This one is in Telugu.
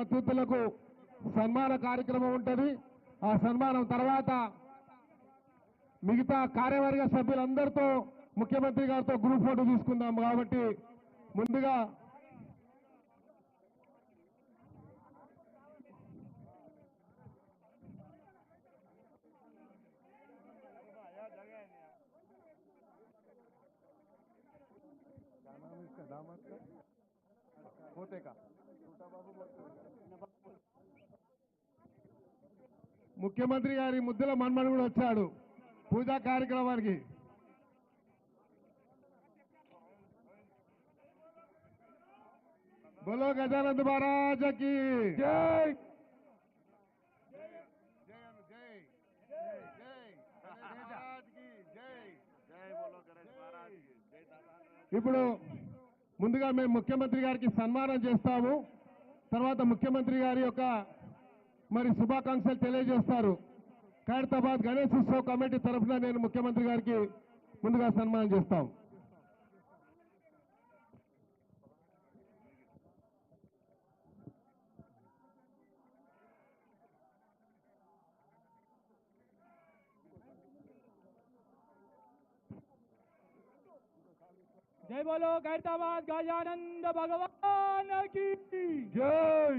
అతిథులకు సన్మాన కార్యక్రమం ఉంటుంది. ఆ సన్మానం తర్వాత మిగతా కార్యవర్గ సభ్యులందరితో ముఖ్యమంత్రి గారితో గ్రూప్ ఫోటో తీసుకుందాం. కాబట్టి ముందుగా ముఖ్యమంత్రి గారి ముద్దుల మన్మడు కూడా వచ్చాడు పూజా కార్యక్రమానికి. बोलो गजानंद महाराज की जय। ఇప్పుడు ముందుగా మేము ముఖ్యమంత్రి గారికి సన్మానం చేస్తాము. తర్వాత ముఖ్యమంత్రి గారి యొక్క మరి శుభాకాంక్షలు తెలియజేస్తారు. ఖైరతాబాద్ గణేష్ ఉత్సవ్ కమిటీ తరఫున నేను ముఖ్యమంత్రి గారికి ముందుగా సన్మానం చేస్తాం. जय बोलो खैरताबाद गजानंद भगवान की जय।